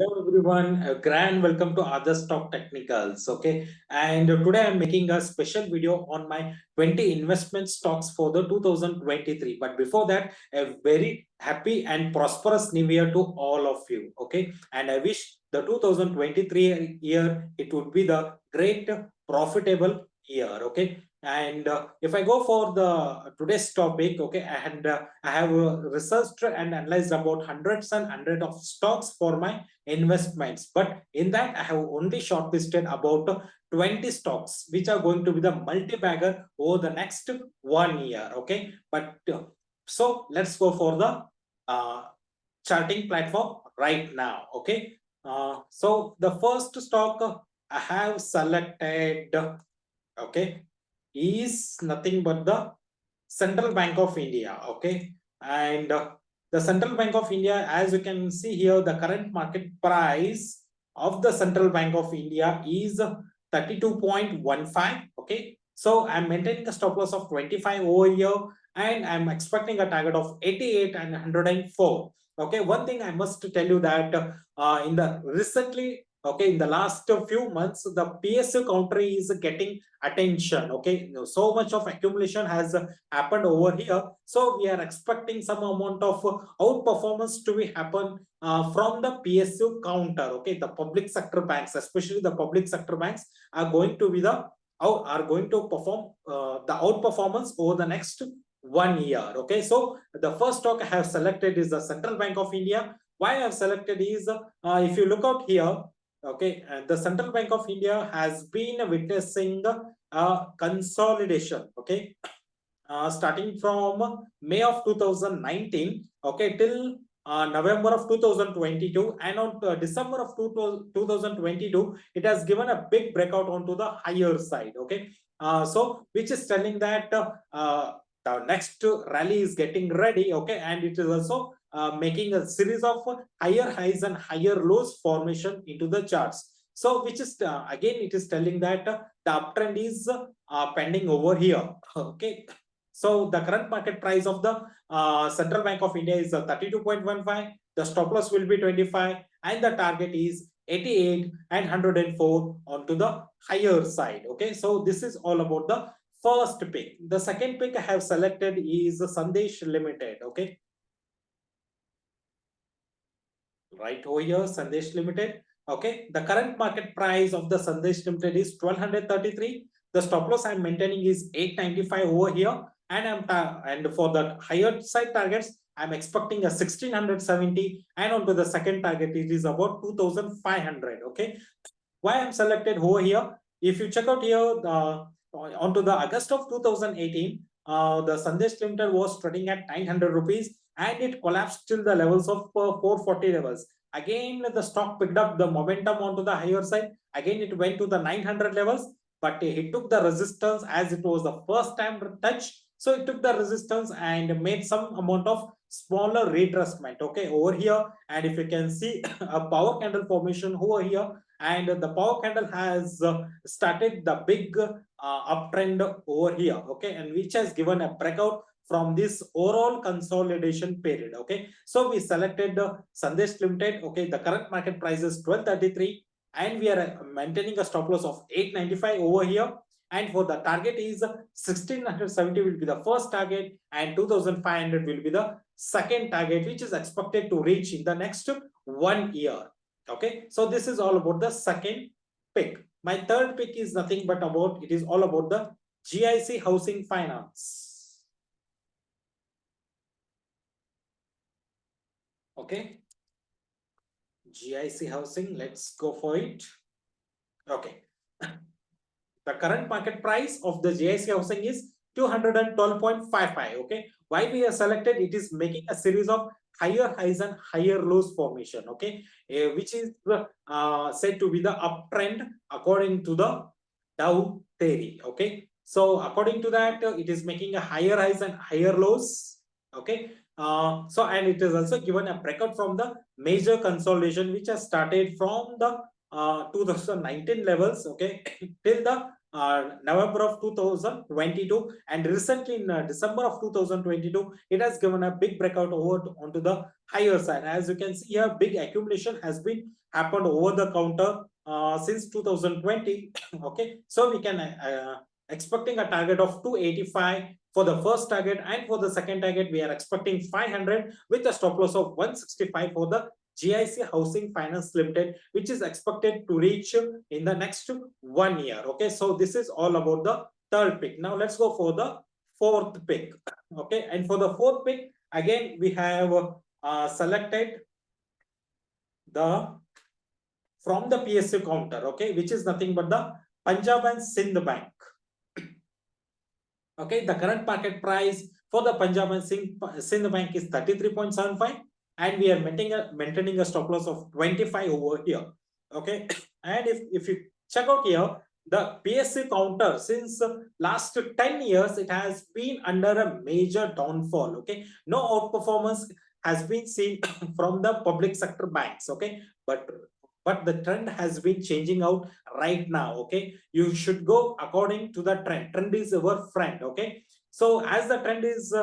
Hello everyone, a grand welcome to Other Stock Technicals. Okay, and today I'm making a special video on my 20 investment stocks for the 2023. But before that, a very happy and prosperous new year to all of you. Okay, and I wish the 2023 year it would be the great profitable year. Okay, and if I go for the today's topic, okay, and I have researched and analyzed about hundreds and hundreds of stocks for my investments, but in that I have only shortlisted about 20 stocks which are going to be the multi-bagger over the next 1 year. Okay, but so let's go for the uh, charting platform right now. Okay, so the first stock I have selected, okay, is nothing but the Central Bank of India. Okay, and the Central Bank of India, as you can see here, the current market price of the Central Bank of India is 32.15. Okay, so I'm maintaining a stop loss of 25 over here, and I'm expecting a target of 88 and 104. Okay, one thing I must tell you that in the recently, okay, in the last few months, the PSU counter is getting attention. Okay, so much of accumulation has happened over here, so we are expecting some amount of outperformance to be happen from the PSU counter. Okay, the public sector banks, especially the public sector banks, are going to be the are going to perform the outperformance over the next 1 year. Okay, so the first stock I have selected is the Central Bank of India. Why I have selected is, if you look out here, okay, the Central Bank of India has been witnessing consolidation. Okay, starting from May of 2019, okay, till November of 2022, and on December of 2022, it has given a big breakout onto the higher side. Okay, so which is telling that the next rally is getting ready. Okay, and it is also making a series of higher highs and higher lows formation into the charts. So which is again it is telling that the uptrend is pending over here. Okay, so the current market price of the Central Bank of India is 32.15. The stop loss will be 25, and the target is 88 and 104 onto the higher side. Okay, so this is all about the first pick. The second pick I have selected is Sandesh Limited. Okay, right over here, Sandesh Limited. Okay, the current market price of the Sandesh Limited is 1233. The stop loss I'm maintaining is 895 over here, and and for the higher side targets, I'm expecting a 1670, and onto the second target it is about 2500. Okay, why I'm selected over here? If you check out here, onto the August of 2018, the Sandesh Limited was trading at 900 rupees, and it collapsed till the levels of 440 levels. Again, the stock picked up the momentum onto the higher side. Again, it went to the 900 levels, but it took the resistance as it was the first time touch. So it took the resistance and made some amount of smaller retracement. Okay, over here, and if you can see a power candle formation over here, and the power candle has started the big uptrend over here. Okay, and which has given a breakout from this overall consolidation period. Okay, so we selected Sandesh Limited. Okay, the current market price is 1233, and we are maintaining a stop loss of 895 over here, and for the target is 1670 will be the first target, and 2500 will be the second target, which is expected to reach in the next 1 year. Okay, so this is all about the second pick. My third pick is nothing but about, it is all about the GIC Housing Finance. Okay, GIC Housing, let's go for it. Okay, the current market price of the GIC Housing is 212.55. Okay, why we have selected, it is making a series of higher highs and higher lows formation. Okay, which is said to be the uptrend according to the Dow theory. Okay, so according to that, it is making a higher highs and higher lows. Okay, so and it is also given a breakout from the major consolidation which has started from the 2019 levels. Okay, till the November of 2022, and recently in December of 2022, it has given a big breakout over onto the higher side. As you can see here, big accumulation has been happened over the counter since 2020. Okay, so we can expecting a target of 285 for the first target, and for the second target we are expecting 500 with a stop loss of 165 for the GIC Housing Finance Limited, which is expected to reach in the next 1 year. Okay, so this is all about the third pick. Now let's go for the fourth pick. Okay, and for the fourth pick, again we have selected the from the PSU counter, okay, which is nothing but the Punjab and Sindh Bank. Okay, the current market price for the Punjab and Sindh Bank is 33.75, and we are maintaining a stop loss of 25 over here. Okay, and if you check out here, the PSU counter since last 10 years, it has been under a major downfall. Okay, no outperformance has been seen from the public sector banks. Okay, but the trend has been changing out right now. Okay, you should go according to the trend is our friend. Okay, so as the trend is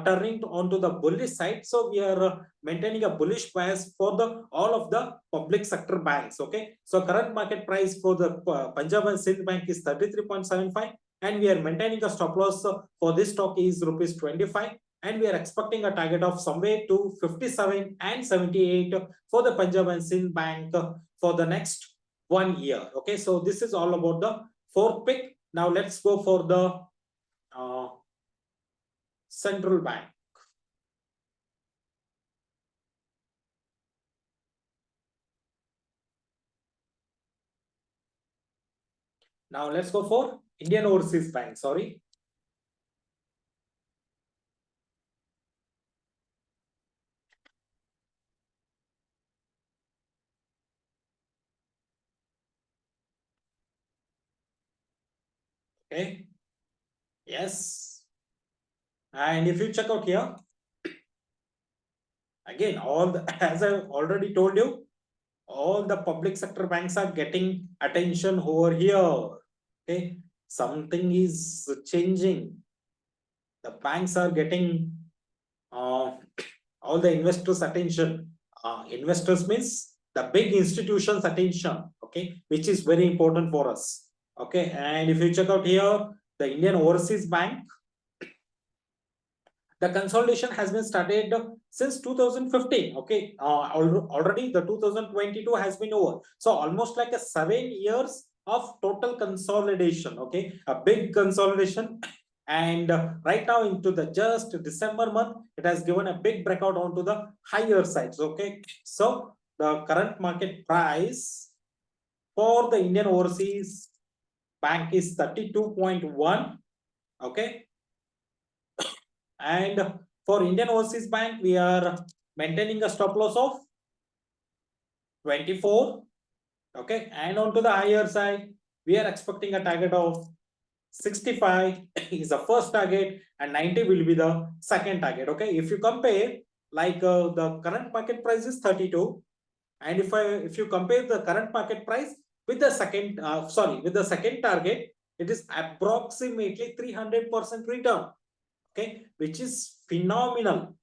turning onto the bullish side, so we are maintaining a bullish bias for the all of the public sector banks. Okay, so current market price for the Punjab and Sindh Bank is 33.75, and we are maintaining a stop loss for this stock is rupees 25, and we are expecting a target of somewhere to 57 and 78 for the Punjab and Sindh Bank for the next 1 year. Okay, so this is all about the fourth pick. Now let's go for the central bank. Now let's go for Indian Overseas Bank. Sorry. Okay. Yes. And if you check out here, again, all the, as I already told you, all the public sector banks are getting attention over here. Okay, something is changing. The banks are getting all the investors' attention. Investors means the big institutions' attention. Okay, which is very important for us. Okay, and if you check out here, the Indian Overseas Bank, the consolidation has been started since 2015. Okay, already the 2022 has been over, so almost like a 7 years of total consolidation. Okay, a big consolidation. And right now into the just December month, it has given a big breakout onto the higher sides. Okay, so the current market price for the Indian Overseas Bank is 32.1. Okay, and for Indian Overseas Bank, we are maintaining a stop loss of 24. Okay, and on to the higher side, we are expecting a target of 65 is the first target, and 90 will be the second target. Okay, if you compare, like the current market price is 32, and if you compare the current market price with the second with the second target, it is approximately 300% return. Okay, which is phenomenal.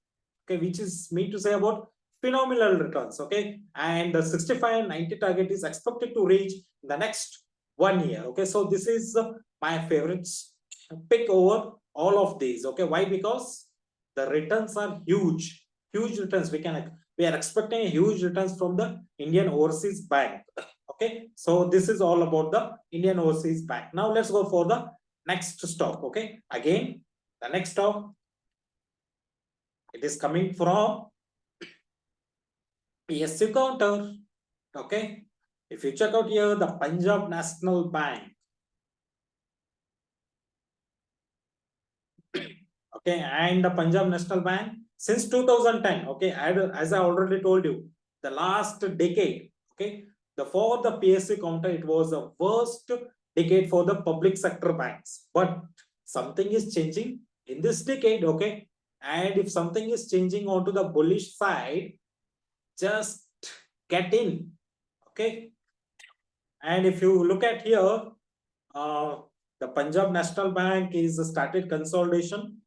Okay, which is mean to say about phenomenal returns. Okay, and the 65 and 90 target is expected to reach in the next 1 year. Okay, so this is my favorites pick over all of these. Okay, why? Because the returns are huge returns. We are expecting huge returns from the Indian Overseas Bank. Okay, so this is all about the Indian Overseas Bank. Now let's go for the next stock. Okay, again, the next stock, it is coming from PSU counter. Okay, if you check out here, the Punjab National Bank. Okay, and the Punjab National Bank since 2010. Okay, as I already told you, the last decade. Okay, for the PSU counter, it was the worst decade for the public sector banks. But something is changing in this decade. Okay, and if something is changing onto the bullish side, just get in. Okay, and if you look at here, the Punjab National Bank is started consolidation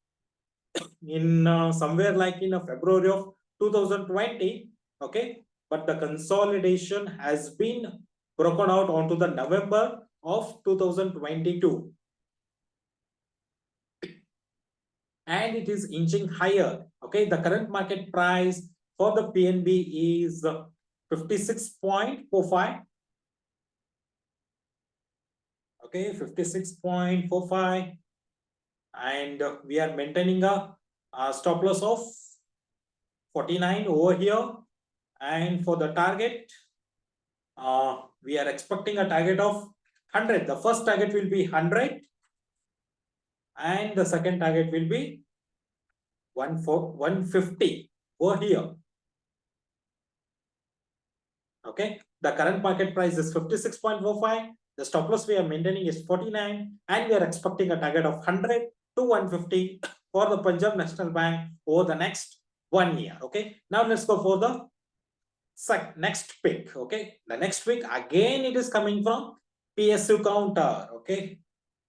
in somewhere like in February of 2020. Okay, but the consolidation has been broken out onto the November of 2022, and it is inching higher. Okay, the current market price for the PNB is 56.45. Okay, 56.45, and we are maintaining a stop loss of 49 over here. And for the target, we are expecting a target of 100. The first target will be 100, and the second target will be 150 over here. Okay, the current market price is 56.45. The stop loss we are maintaining is 49, and we are expecting a target of 100 to 150 for the Punjab National Bank over the next 1 year. Okay, now let's go for the next pick. Okay, the next pick again, it is coming from PSU counter. Okay,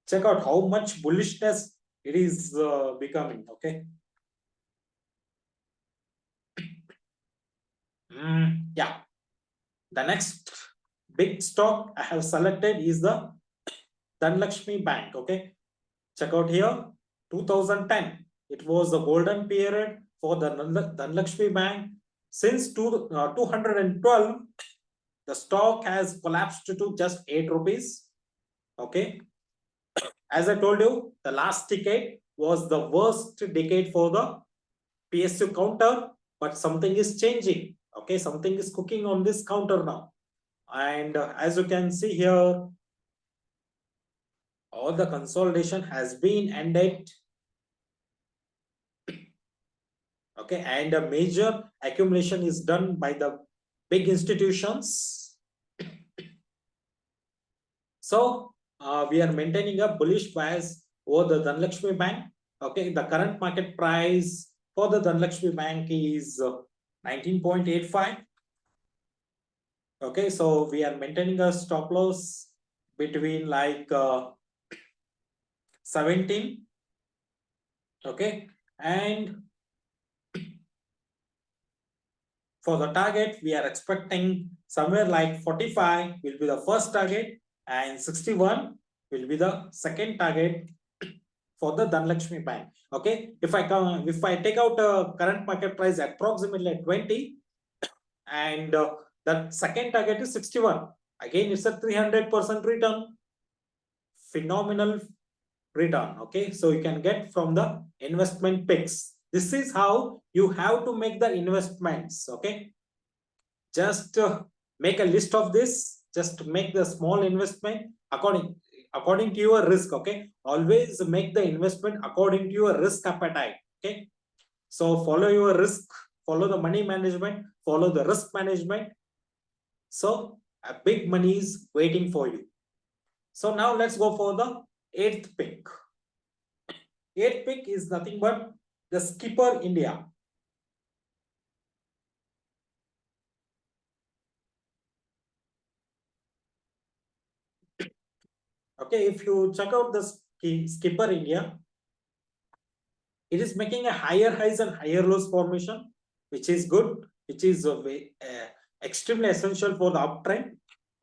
check out how much bullishness it is becoming. Okay, yeah, the next big stock I have selected is the Lakshmi Bank. Okay, check out here, 2010. It was the golden period for the Lakshmi Bank. Since 212, the stock has collapsed to just 8 rupees. Okay, as I told you, the last decade was the worst decade for the PSU counter, but something is changing. Okay, something is cooking on this counter now. And as you can see here, all the consolidation has been ended. Okay, and a major accumulation is done by the big institutions. So we are maintaining a bullish bias over the Lakshmi Bank. Okay, the current market price for the Lakshmi Bank is 19.85. Okay, so we are maintaining a stop loss between like 17. Okay, and for the target, we are expecting somewhere like 45 will be the first target, and 61 will be the second target for the Lakshmi Bank. Okay, if I take out a current market price approximately at 20, and the second target is 61, again it's a 300% return, phenomenal return. Okay, so you can get from the investment picks. This is how you have to make the investments. Okay, just make a list of this, just make the small investment according to your risk. Okay, always make the investment according to your risk appetite. Okay, so follow your risk, follow the money management, follow the risk management, so a big money is waiting for you. So now let's go for the eighth pick. Eighth pick is nothing but the Skipper India. Okay, if you check out the Skipper India, it is making a higher highs and higher lows formation, which is good, which is extremely essential for the uptrend.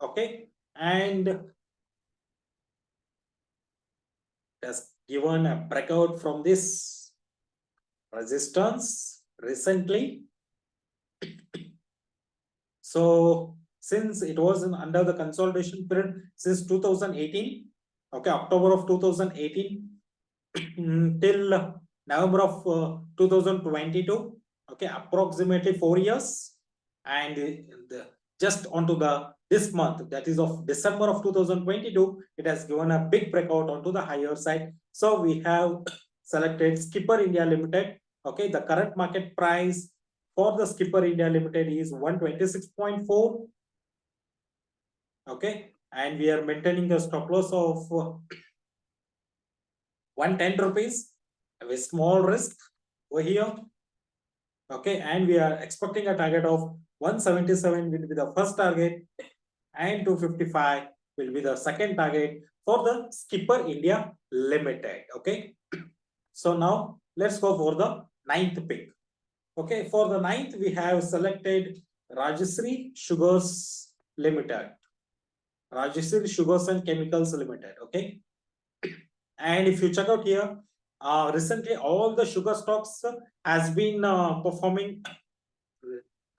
Okay, and has given a breakout from this resistance recently. So since it was under the consolidation period since 2018, okay, October of 2018 till November of 2022, okay, approximately 4 years, and just onto this month, that is of December of 2022, it has given a big breakout onto the higher side. So we have selected Skipper India Limited. Okay, the current market price for the Skipper India Limited is 126.4. Okay, and we are maintaining a stop loss of 110 rupees with small risk over here. Okay, and we are expecting a target of 177 will be the first target, and 255 will be the second target for the Skipper India Limited. Okay. So now let's go for the ninth pick. Okay, for the ninth, we have selected Rajashree Sugars Limited. Rajashree Sugars and Chemicals Limited. Okay. And if you check out here, recently all the sugar stocks has been performing,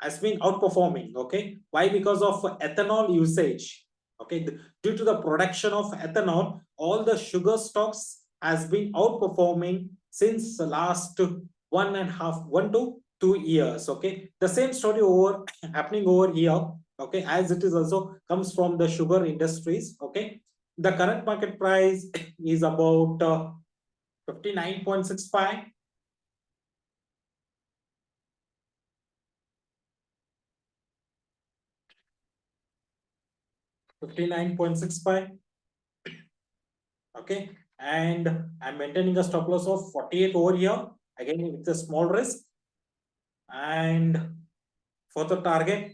has been outperforming. Okay, why? Because of ethanol usage. Okay, due to the production of ethanol, all the sugar stocks has been outperforming since the last 1.5 to 2 years. Okay, the same story over happening over here. Okay, as it is also comes from the sugar industries. Okay, the current market price is about 59.65. 59.65. Okay, and I'm maintaining a stop loss of 48 over here, again with a small risk. And for the target,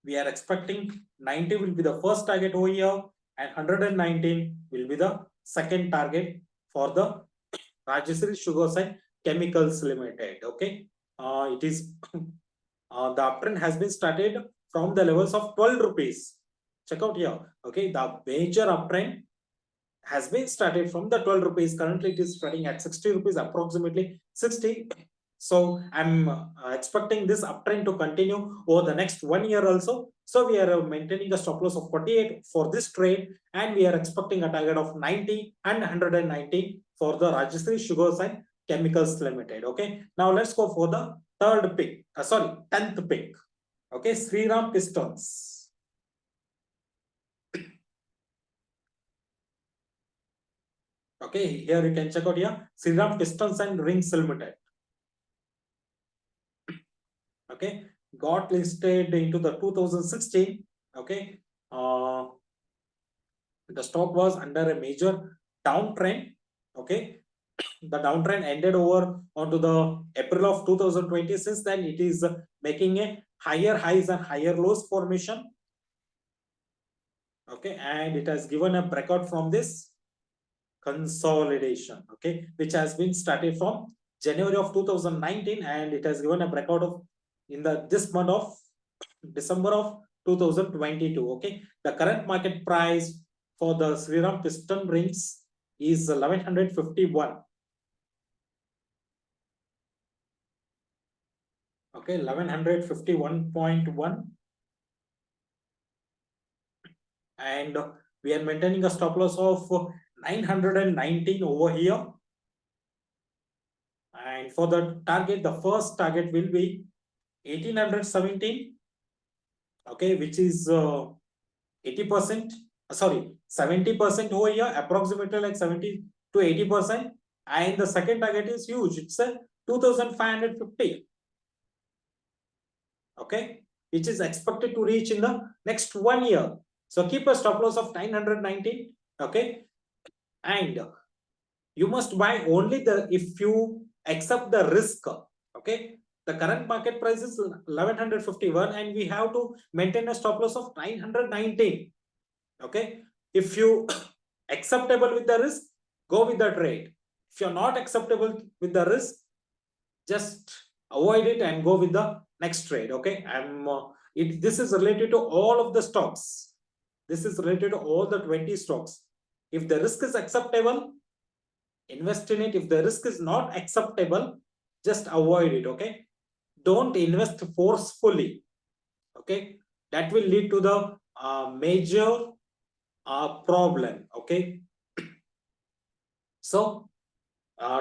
we are expecting 90 will be the first target over here, and 119 will be the second target for the Rajashree Sugars and Chemicals Limited. Okay, it is the uptrend has been started from the levels of 12 rupees. Check out here. Okay, the major uptrend has been started from the 12 rupees. Currently, it is trading at 60 rupees, approximately 60. So I'm expecting this uptrend to continue over the next 1 year also. So we are maintaining a stop loss of 48 for this trade, and we are expecting a target of 90 and 190 for the Rajashree Sugars and Chemicals Limited. Okay, now let's go for the third pick. 10th pick. Okay, Sriram Pistons. Okay, here you can check out here Sriram Pistons and Rings Limited. Okay, got listed into the 2016. Okay, the stock was under a major downtrend. Okay, the downtrend ended over onto the April of 2020. Since then, it is making a higher highs and higher lows formation. Okay, and it has given a breakout from this consolidation. Okay, which has been started from January of 2019, and it has given a breakout of in the this month of December of 2022. Okay, the current market price for the Sriram piston rings is 1151. Okay, 1151.1, and we are maintaining a stop loss of 919 over here. And for the target, the first target will be 1817. Okay, which is 80%, sorry, 70% over here, approximately like 70 to 80%. And the second target is huge, it's a 2550. Okay, which is expected to reach in the next 1 year. So keep a stop loss of 919. Okay, and you must buy only the if you accept the risk. Okay, the current market price is 1151, and we have to maintain a stop loss of 919. Okay, if you acceptable with the risk, go with the trade. If you're not acceptable with the risk, just avoid it and go with the next trade. Okay, this is related to all of the stocks. This is related to all the 20 stocks. If the risk is acceptable, invest in it. If the risk is not acceptable, just avoid it. Okay, don't invest forcefully. Okay, that will lead to the major problem. Okay, so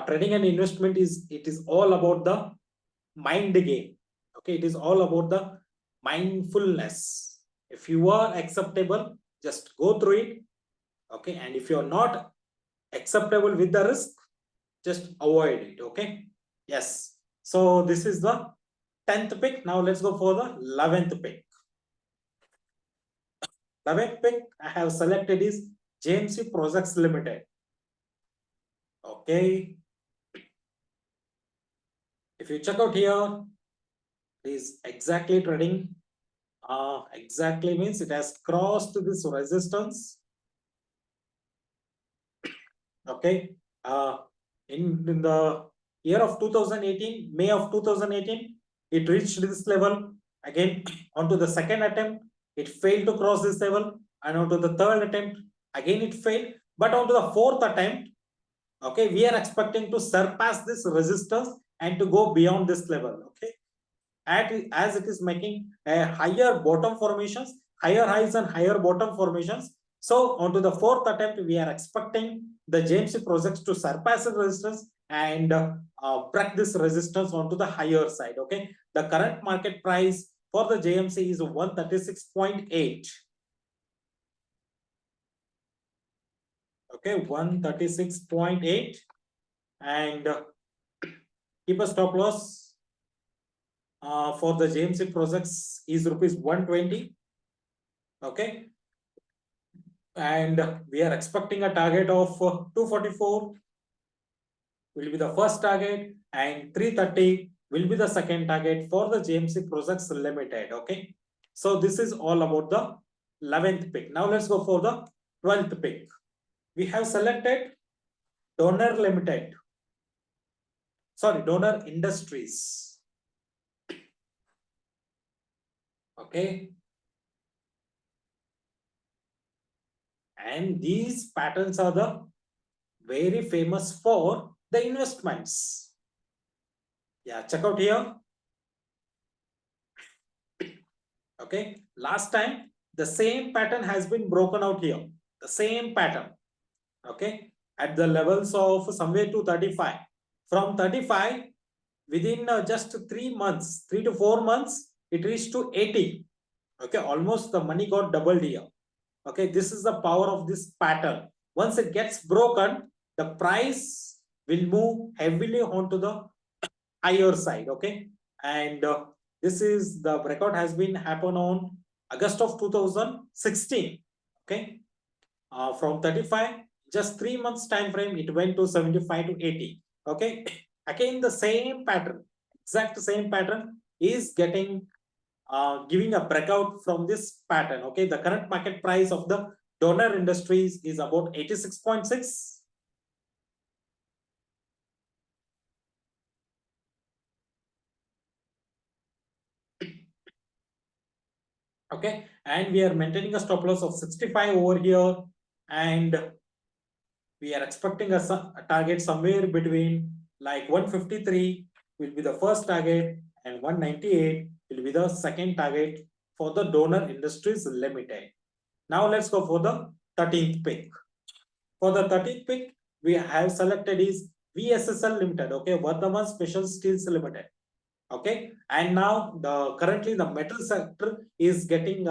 trading and investment is all about the mind game. Okay, it is all about the mindfulness. If you are acceptable, just go through it. Okay, and if you are not acceptable with the risk, just avoid it. Okay, yes. So this is the 10th pick. Now let's go for the 11th pick. 11th pick I have selected is JMC Projects Limited. Okay, if you check out here, it is exactly trading. Exactly means it has crossed this resistance. Okay. In the year of 2018, May of 2018, it reached this level. Again, onto the second attempt, it failed to cross this level, and onto the third attempt, again it failed. But onto the fourth attempt, okay, we are expecting to surpass this resistance and to go beyond this level. Okay, as it is making a higher bottom formations, higher highs and higher bottom formations. So onto the fourth attempt, we are expecting the JMC projects to surpass the resistance and break this resistance onto the higher side. Okay, the current market price for the JMC is 136.8. Okay, 136.8, and keep a stop loss for the JMC projects is rupees 120. Okay, and we are expecting a target of 244 will be the first target, and 330 will be the second target for the JMC Projects Limited. Okay, so this is all about the 11th pick. Now let's go for the 12th pick. We have selected Donor Limited, sorry, Donor Industries. Okay, and these patterns are the very famous for the investments. Yeah, check out here. Okay, last time the same pattern has been broken out here, the same pattern. Okay, at the levels of somewhere to 35. From 35, within just 3 months, 3 to 4 months, it reached to 80. Okay, almost the money got doubled here. Okay, this is the power of this pattern. Once it gets broken, the price will move heavily onto the higher side. Okay, and this is the breakout has been happen on August of 2016. Okay, from 35, just 3 months time frame, it went to 75 to 80. Okay, again the same pattern, exact same pattern is getting giving a breakout from this pattern. Okay, the current market price of the Donor Industries is about 86.6. Okay, and we are maintaining a stop loss of 65 over here, and we are expecting a target somewhere between like 153 will be the first target, and 198 will be the second target for the Donor Industries Limited. Now let's go for the 13th pick. For the 13th pick, we have selected is VSSL Limited. Okay, Vardhaman Special Steels Limited. Okay, and now the currently the metal sector is getting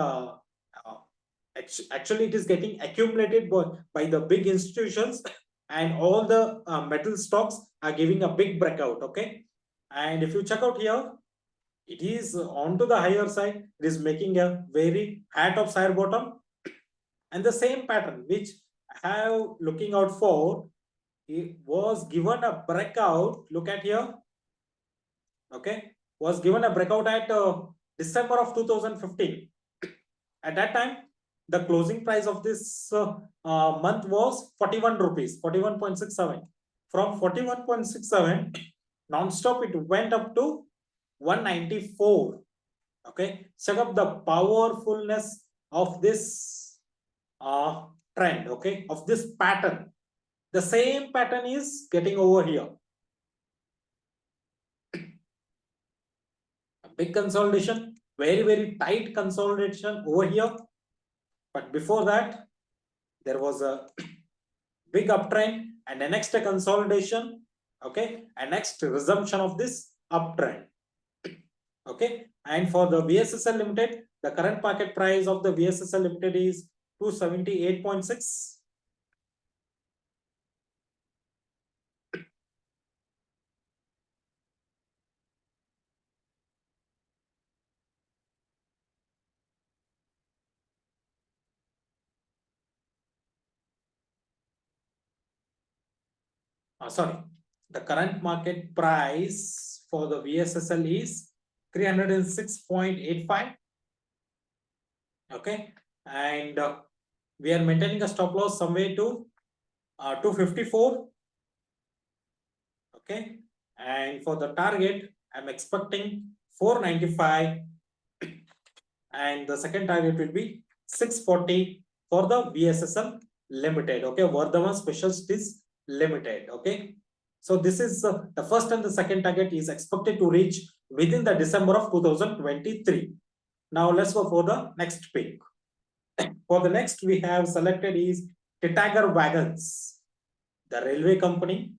actually it is getting accumulated by the big institutions, and all the metal stocks are giving a big breakout. Okay, and if you check out here, it is onto the higher side, it is making a very high top side bottom, and the same pattern which I have looking out for, it was given a breakout. Look at here. Okay, was given a breakout at December of 2015. At that time, the closing price of this month was 41 rupees, 41.67. From 41.67, non-stop it went up to 194. Okay, check up the powerfulness of this trend. Okay, of this pattern. The same pattern is getting over here. A big consolidation, very tight consolidation over here. But before that, there was a big uptrend, and the next consolidation. Okay, and next resumption of this uptrend. Okay, and for the VSSL Limited, the current market price of the VSSL Limited is 278.6. Sorry, the current market price for the VSSL is 306.85. Okay, and we are maintaining a stop loss somewhere to 254. Okay, and for the target, I'm expecting 495, and the second target will be 640 for the VSSL Limited. Okay, Vardhaman Specialties Limited. Okay, so this is the first and the second target is expected to reach within the December of 2023. Now let's go for the next pick. For the next, we have selected is Titagar Wagons, the railway company.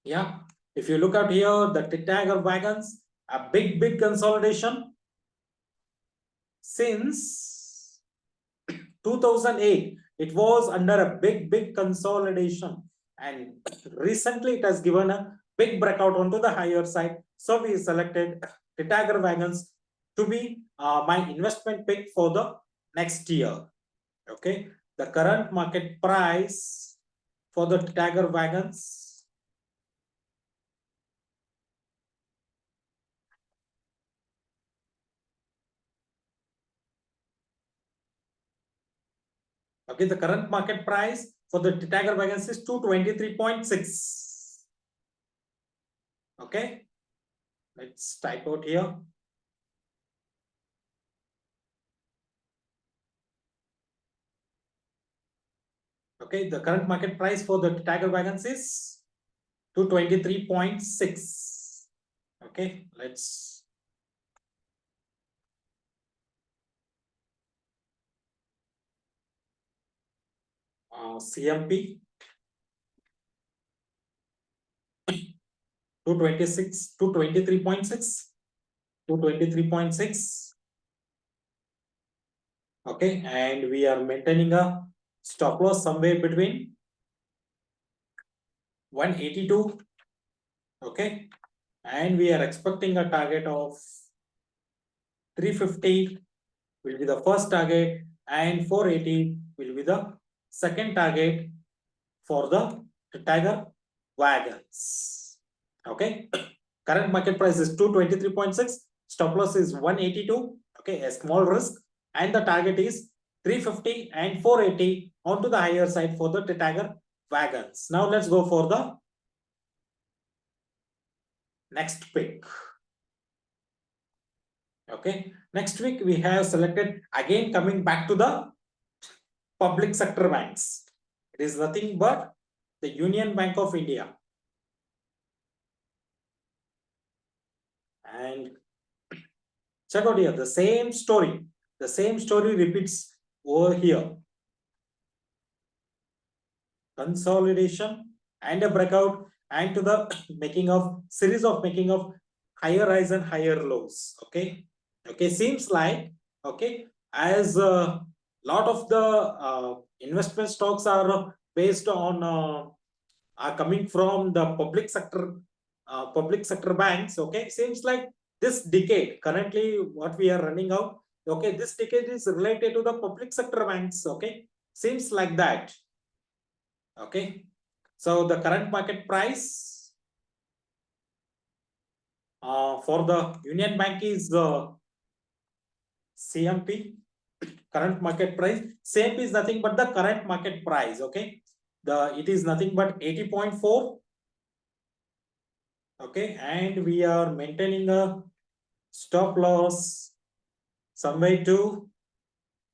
Yeah, if you look at here, the Titagar Wagons, a big consolidation since 2008. It was under a big consolidation, and recently it has given a big breakout onto the higher side. So we selected Titagar Wagons to be my investment pick for the next year. Okay, the current market price for the Titagar Wagons, okay, the current market price for the Titagar Wagons is 223.6. Okay, let's type out here. Okay, the current market price for the Titagar Wagons is 223.6. Okay, let's CMP 226, 223.6, 223.6. Okay, and we are maintaining a stop loss somewhere between 182. Okay, and we are expecting a target of 350 will be the first target, and 480 will be the second target for the Tiger Wagons. Okay, current market price is 223.6, stop loss is 182. Okay, a small risk, and the target is 350 and 480 onto the higher side for the Tiger Wagons. Now let's go for the next pick. Okay, next week we have selected, again coming back to the public sector banks. It is nothing but the Union Bank of India. And check out here, the same story. The same story repeats over here. Consolidation and a breakout, and to the making of series of making of higher highs and higher lows. Okay. Okay, seems like, okay, as a lot of the investment stocks are based on are coming from the public sector banks. Okay, seems like this decade currently what we are running out, okay, this decade is related to the public sector banks. Okay, seems like that. Okay, so the current market price for the Union Bank is CMP. Current market price, same is nothing but the current market price. Okay, it is nothing but 80.4. Okay, and we are maintaining a stop loss somewhere to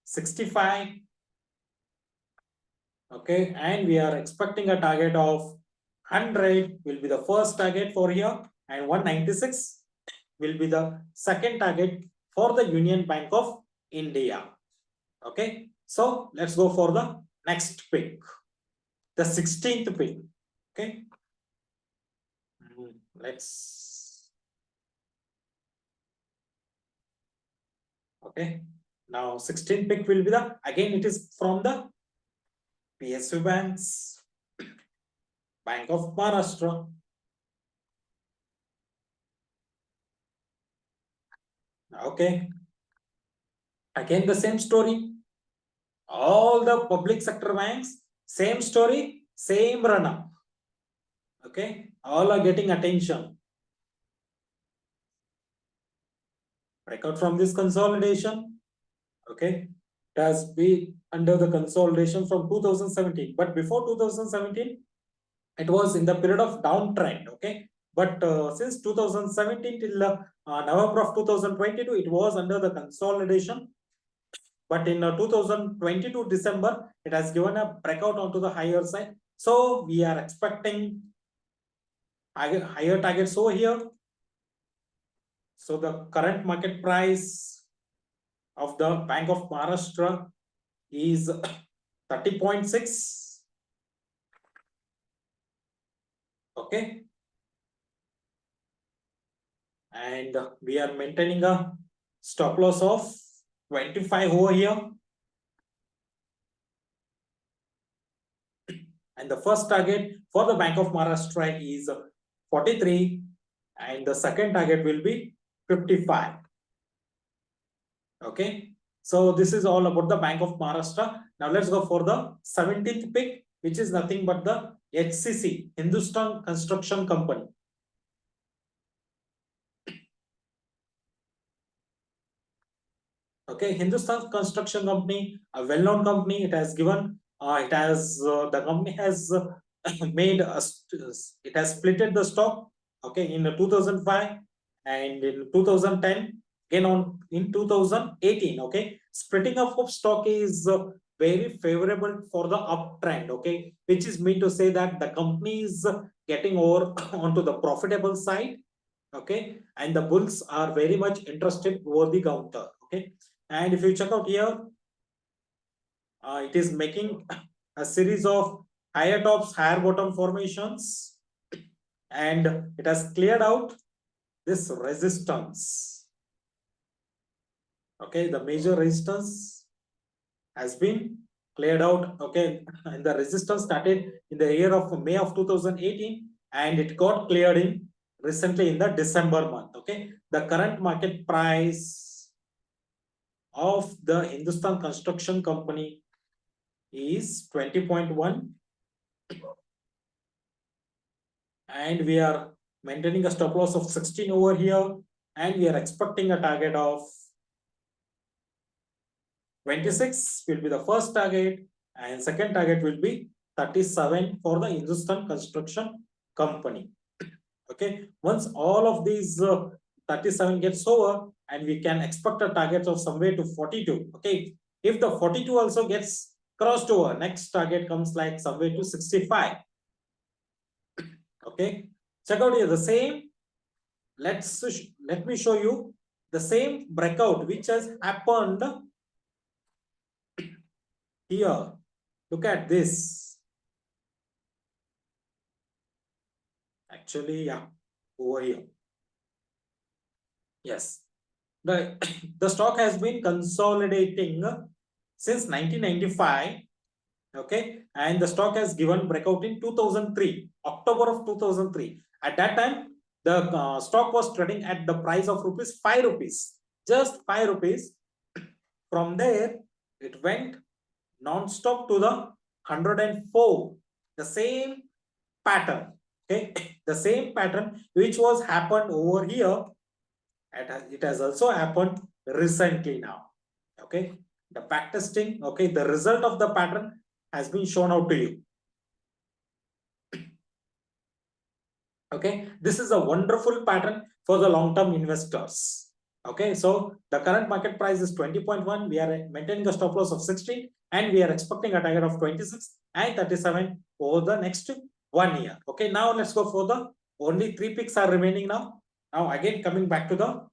65. Okay, and we are expecting a target of 100 will be the first target for here, and 196 will be the second target for the Union Bank of India. Okay, so let's go for the next pick, the 16th pick. Okay, let's, okay, now 16th pick will be the, again it is from the PSU Banks, Bank of Maharashtra. Okay, again the same story. All the public sector banks, same story, same run up. Okay, all are getting attention. Breakout from this consolidation. Okay, It has been under the consolidation from 2017, but before 2017 it was in the period of downtrend. Okay, but since 2017 till November of 2022 it was under the consolidation, but in 2022 December it has given a breakout onto the higher side, so we are expecting higher targets over here. So the current market price of the Bank of Maharashtra is 30.6. Okay, and we are maintaining a stop loss of 25 over here, and the first target for the Bank of Maharashtra is 43, and the second target will be 55. Okay, so this is all about the Bank of Maharashtra. Now let's go for the 17th pick, which is nothing but the HCC, Hindustan Construction Company. Okay, Hindustan Construction Company, a well-known company. It has given, the company has made it has splitted the stock. Okay, in 2005 and in 2010, again on in 2018. Okay, splitting up of stock is very favorable for the uptrend. Okay, which is mean to say that the company is getting over onto the profitable side. Okay, and the bulls are very much interested over the counter. Okay, and if you check out here, it is making a series of higher tops, higher bottom formations, and it has cleared out this resistance. Okay, the major resistance has been cleared out. Okay, and the resistance started in the year of May of 2018, and it got cleared in recently in the December month. Okay, the current market price of the Hindustan Construction Company is 20.1, and we are maintaining a stop loss of 16 over here, and we are expecting a target of 26 will be the first target, and second target will be 37 for the Hindustan Construction Company. Okay, once all of these 37 gets over, and we can expect a target of somewhere to 42. Okay, if the 42 also gets crossed over, next target comes like somewhere to 65. Okay, check out here the same. Let me show you the same breakout which has happened here. Look at this. Actually, yeah, over here. Yes, the the stock has been consolidating since 1995. Okay, and the stock has given breakout in 2003, October of 2003. At that time, the stock was trading at the price of rupees 5 rupees, just 5 rupees. From there, it went non-stop to the 104. The same pattern. Okay, the same pattern which was happened over here. It has also happened recently now. Okay, the back testing. Okay, the result of the pattern has been shown out to you. Okay, this is a wonderful pattern for the long-term investors. Okay, so the current market price is 20.1. We are maintaining a stop loss of 16, and we are expecting a target of 26 and 37 over the next 1 year. Okay, now let's go for the only 3 picks are remaining now. Now again coming back to the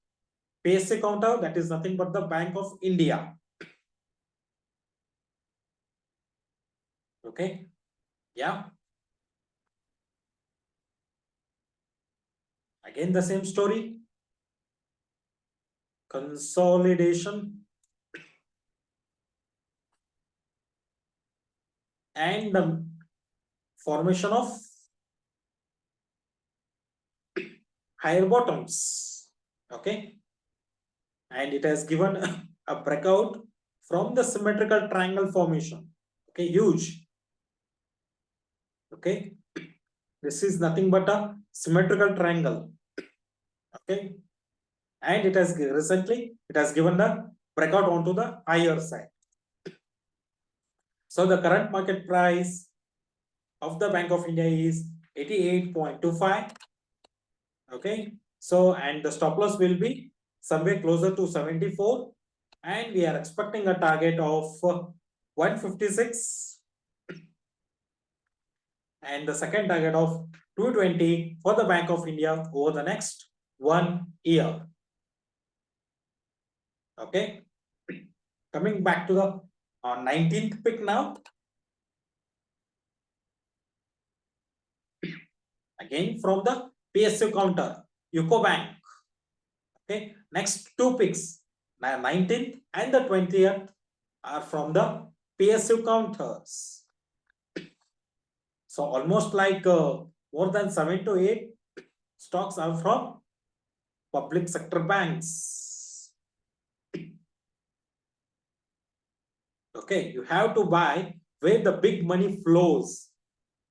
PSU counter, that is nothing but the Bank of India. Okay, yeah. Again the same story. Consolidation and the formation of higher bottoms. Okay, and it has given a breakout from the symmetrical triangle formation. Okay, huge. Okay, this is nothing but a symmetrical triangle. Okay, and it has recently given the breakout onto the higher side. So the current market price of the Bank of India is 88.25. Okay. So, and the stop loss will be somewhere closer to 74. And we are expecting a target of 156. And the second target of 220 for the Bank of India over the next 1 year. Okay. Coming back to the 19th pick now. Again from the PSU counter, UCO Bank. Okay. Next two picks, 19th and the 20th are from the PSU counters. So almost like more than 7 to 8 stocks are from public sector banks. Okay, you have to buy where the big money flows.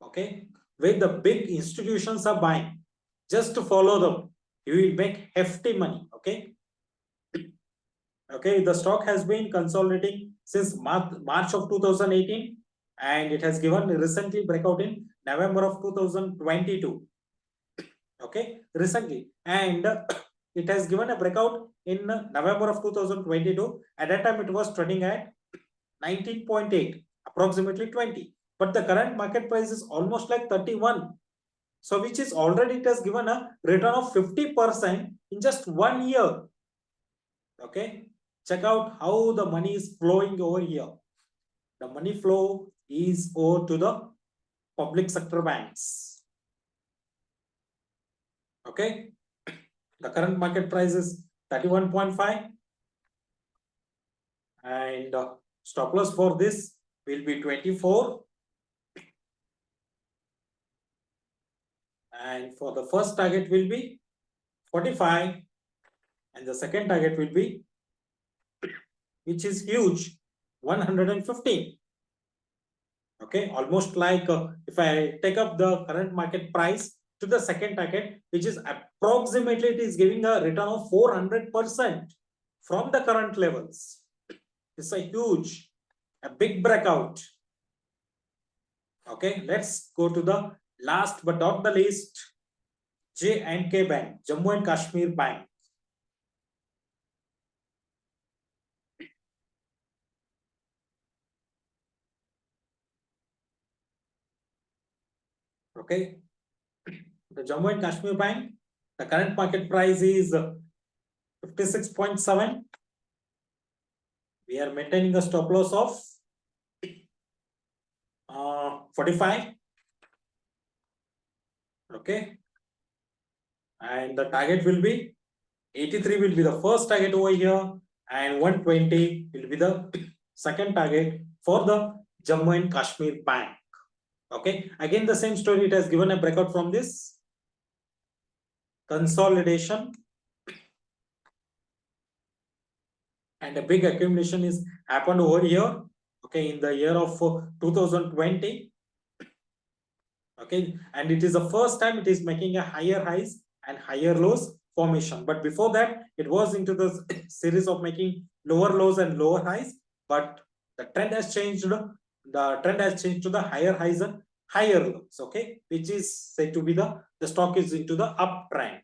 Okay, where the big institutions are buying. Just to follow them, you will make hefty money. Okay. Okay, the stock has been consolidating since March of 2018, and it has given recently breakout in November of 2022. Okay, recently, and it has given a breakout in November of 2022. At that time, it was trading at 19.8, approximately 20. But the current market price is almost like 31. So, which is already it has given a return of 50% in just 1 year. Okay, check out how the money is flowing over here. The money flow is over to the public sector banks. Okay, the current market price is 31.5, and stop loss for this will be 24, and for the first target will be 45, and the second target will be, which is huge, 115. Okay, almost like if I take up the current market price to the second target, which is approximately, it is giving a return of 400% from the current levels. It's a huge, a big breakout. Okay, let's go to the last but not the least, J&K Bank, Jammu and Kashmir Bank. Okay, the Jammu and Kashmir Bank, the current market price is 56.7. We are maintaining a stop loss of 45. Okay, and the target will be 83 will be the first target over here, and 120 will be the second target for the Jammu and Kashmir Bank. Okay, again the same story, it has given a breakout from this consolidation, and a big accumulation is happened over here. Okay, in the year of 2020. Okay, and it is the first time it is making a higher highs and higher lows formation. But before that, it was into the series of making lower lows and lower highs. But the trend has changed. The trend has changed to the higher highs and higher lows. Okay, which is said to be the stock is into the uptrend.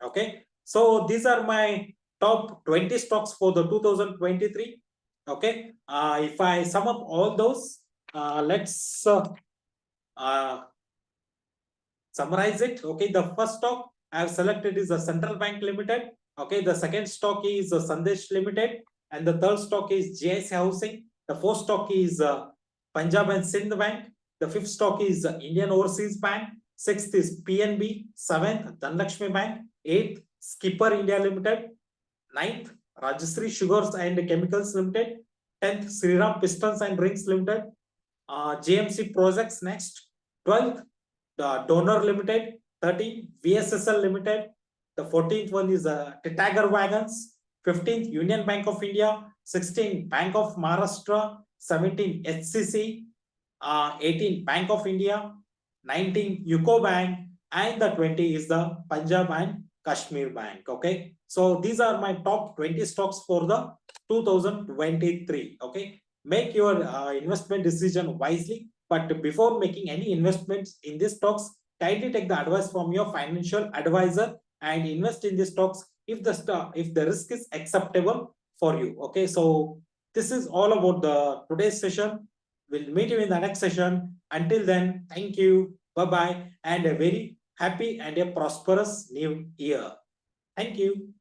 Okay, so these are my top 20 stocks for the 2023. Okay, if I sum up all those, let's summarize it. Okay, the first stock I have selected is the Central Bank Limited. Okay, the second stock is the Sandesh Limited, and the third stock is GIC Housing. The fourth stock is Punjab and Sindh Bank. The fifth stock is Indian Overseas Bank. Sixth is PNB. Seventh, Lakshmi Bank. Eighth, Skipper India Limited. Ninth, Rajashree Sugars and Chemicals Limited. 10th, Sriram Pistons and Rings Limited. JMC Projects next. 12th, the Donor Limited. 13th, VSSL Limited. The 14th one is Titagar Wagons. 15th, Union Bank of India. 16th, Bank of Maharashtra. 17th, HCC. 18th, Bank of India. 19th, UCO Bank. And the 20 is the Punjab and Kashmir Bank. Okay, so these are my top 20 stocks for the 2023. Okay, make your investment decision wisely. But before making any investments in these stocks, kindly take the advice from your financial advisor and invest in these stocks if the risk is acceptable for you. Okay, so this is all about the today's session. We'll meet you in the next session. Until then, thank you, bye bye, and a very happy and a prosperous new year. Thank you.